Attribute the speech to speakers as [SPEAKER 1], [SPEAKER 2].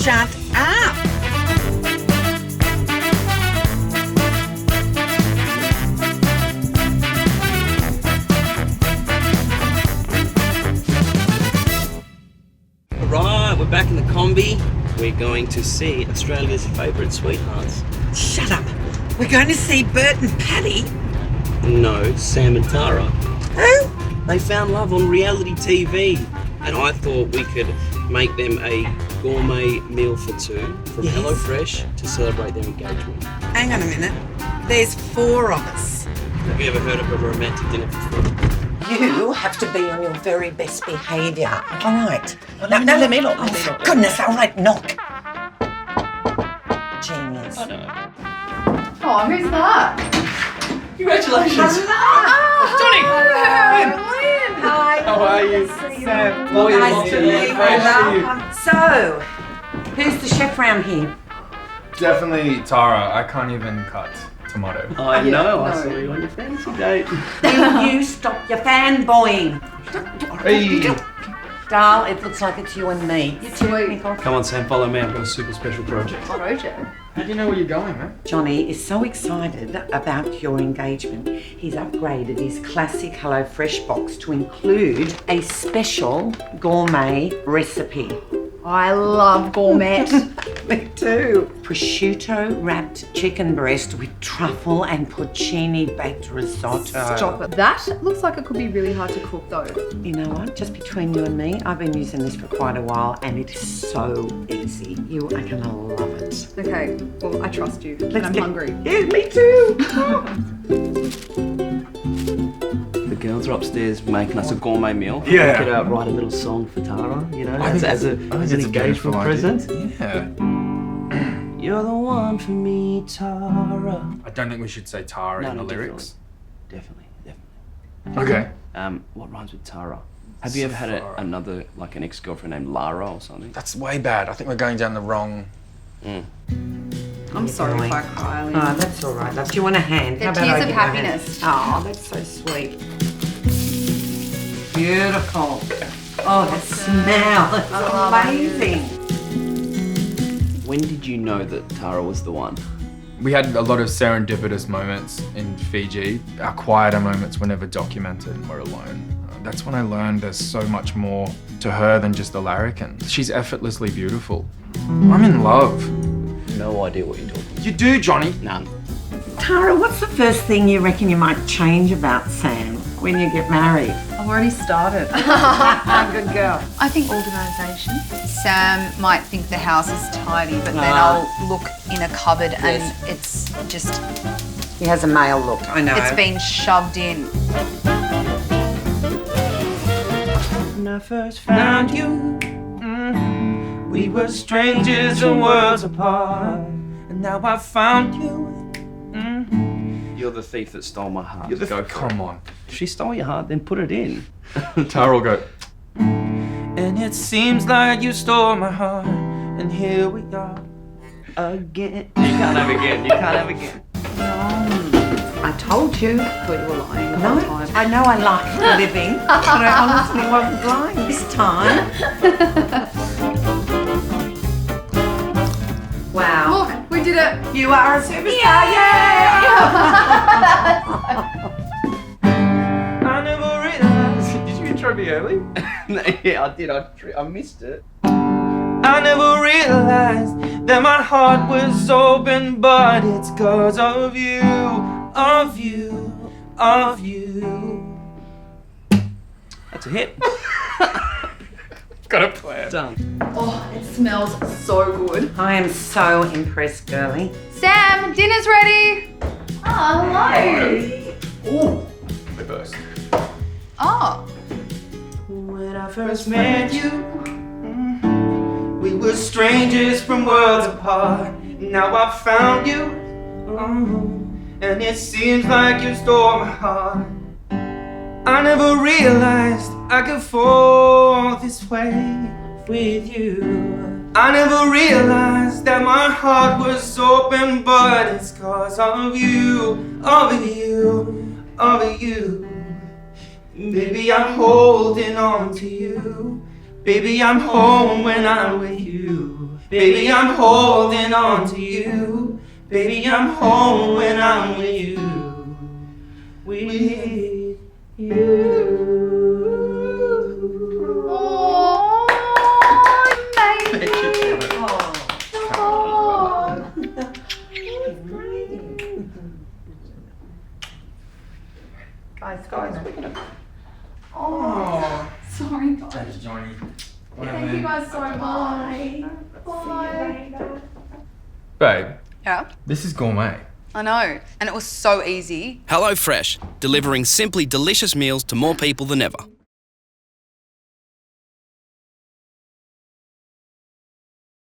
[SPEAKER 1] Shut up.
[SPEAKER 2] Right, we're back in the combi. We're going to see Australia's favourite sweethearts.
[SPEAKER 1] Shut up. We're going to see Bert and Patty.
[SPEAKER 2] No, Sam and Tara.
[SPEAKER 1] Who?
[SPEAKER 2] They found love on reality TV, and I thought we could make them a gourmet meal for two from
[SPEAKER 1] Yes.
[SPEAKER 2] HelloFresh to celebrate their engagement.
[SPEAKER 1] Hang on a minute. There's 4 of us.
[SPEAKER 2] Have you ever heard of a romantic dinner for four?
[SPEAKER 1] You have to be on your very best behaviour. All right.
[SPEAKER 2] Oh, let me look.
[SPEAKER 1] Oh, goodness, all right, knock. Genius.
[SPEAKER 2] I know.
[SPEAKER 3] Oh, who's that?
[SPEAKER 2] Congratulations.
[SPEAKER 3] Johnny!
[SPEAKER 1] Lynne. Hi.
[SPEAKER 4] How are you?
[SPEAKER 1] Nice to meet you. Hello. So, who's the chef round here?
[SPEAKER 4] Definitely Tara. I can't even cut tomato.
[SPEAKER 2] I know, I
[SPEAKER 3] no.
[SPEAKER 2] saw you on your fancy date.
[SPEAKER 1] Will you stop your fanboying?
[SPEAKER 4] Hey.
[SPEAKER 1] Darl, it looks like it's you and me.
[SPEAKER 3] You too.
[SPEAKER 2] Come on, Sam, follow me. I've got a super special project.
[SPEAKER 3] Rojo.
[SPEAKER 4] How do you know where you're going, man?
[SPEAKER 1] Johnny is so excited about your engagement. He's upgraded his classic HelloFresh box to include a special gourmet recipe.
[SPEAKER 3] I love gourmet.
[SPEAKER 1] Me too. Prosciutto-wrapped chicken breast with truffle and porcini baked risotto.
[SPEAKER 3] Stop it. That looks like it could be really hard to cook though.
[SPEAKER 1] You know what? Just between you and me, I've been using this for quite a while and it is so easy. You are gonna love it.
[SPEAKER 3] Okay, well, I trust you. And I'm
[SPEAKER 1] get-
[SPEAKER 3] hungry.
[SPEAKER 1] Yeah, me too.
[SPEAKER 2] The girls are upstairs making us a gourmet meal.
[SPEAKER 4] Yeah.
[SPEAKER 2] We could write a little song for Tara, you know,
[SPEAKER 4] I think
[SPEAKER 2] as
[SPEAKER 4] it's
[SPEAKER 2] an
[SPEAKER 4] a beautiful
[SPEAKER 2] engagement
[SPEAKER 4] idea.
[SPEAKER 2] present.
[SPEAKER 4] Yeah.
[SPEAKER 2] You're the one for me, Tara.
[SPEAKER 4] I don't think we should say Tara in the lyrics.
[SPEAKER 2] Definitely.
[SPEAKER 4] Okay.
[SPEAKER 2] What rhymes with Tara? Have you ever had another, like an ex-girlfriend named Lara or something?
[SPEAKER 4] That's way bad. I think we're going down the wrong...
[SPEAKER 3] I'm sorry if I cry, Lynne.
[SPEAKER 1] Oh, that's all right, love. Do you want a hand?
[SPEAKER 3] They're
[SPEAKER 1] How about
[SPEAKER 3] tears
[SPEAKER 1] I
[SPEAKER 3] of
[SPEAKER 1] give you a hand?
[SPEAKER 3] happiness.
[SPEAKER 1] Oh, that's so sweet. Beautiful. Oh, the smell. It's
[SPEAKER 3] love
[SPEAKER 1] amazing.
[SPEAKER 2] When did you know that Tara was the one?
[SPEAKER 4] We had a lot of serendipitous moments in Fiji. Our quieter moments were never documented and we're alone. That's when I learned there's so much more to her than just a larrikin. She's effortlessly beautiful. I'm in love.
[SPEAKER 2] No idea what you're talking about.
[SPEAKER 4] You do, Johnny.
[SPEAKER 2] None.
[SPEAKER 1] Tara, what's the first thing you reckon you might change about Sam when you get married?
[SPEAKER 3] I've already started.
[SPEAKER 1] Good girl.
[SPEAKER 5] I think organisation. Sam might think the house is tidy, but then I'll look in a cupboard and it's just,
[SPEAKER 1] He has a male look, I know.
[SPEAKER 5] it's been shoved in.
[SPEAKER 2] When I first found you, we were strangers and worlds apart. And now I found you. You're the thief that stole my heart.
[SPEAKER 4] Come on.
[SPEAKER 2] If she stole your heart, then put it in.
[SPEAKER 4] Tara will go,
[SPEAKER 2] And it seems like you stole my heart. And here we are. Again. You can't have again. You can't have again.
[SPEAKER 1] I told you.
[SPEAKER 3] I thought you were lying the
[SPEAKER 1] No,
[SPEAKER 3] whole time.
[SPEAKER 1] I know I like living, but I honestly wasn't lying this time. Wow.
[SPEAKER 3] Look, we did it.
[SPEAKER 1] You are a superstar, yay!
[SPEAKER 2] I never realized.
[SPEAKER 4] did you intro me early?
[SPEAKER 2] Yeah, I did. I missed it. I never realized that my heart was open, but it's 'cause of you, of you, of you. That's a hit.
[SPEAKER 4] Got a plan.
[SPEAKER 2] Done.
[SPEAKER 3] Oh, it smells so good.
[SPEAKER 1] I am so impressed, girlie.
[SPEAKER 3] Sam, dinner's ready. Oh, hello.
[SPEAKER 4] The burst.
[SPEAKER 3] Oh,
[SPEAKER 2] When I first met you, we were strangers from worlds apart. Now I found you, and it seems like you stole my heart. I never realized I could fall this way with you. I never realized that my heart was open, but it's 'cause of you, of you, of you. Baby, I'm holding on to you. Baby, I'm home when I'm with you. Baby, I'm holding on to you. Baby, I'm home when I'm with you. With you.
[SPEAKER 1] Guys.
[SPEAKER 3] Oh, sorry, guys.
[SPEAKER 4] Thanks, Johnny.
[SPEAKER 3] Thank you guys so much. Bye.
[SPEAKER 4] Babe,
[SPEAKER 5] Yeah,
[SPEAKER 4] this is gourmet.
[SPEAKER 5] I know. And it was so easy.
[SPEAKER 6] HelloFresh, delivering simply delicious meals to more people than ever.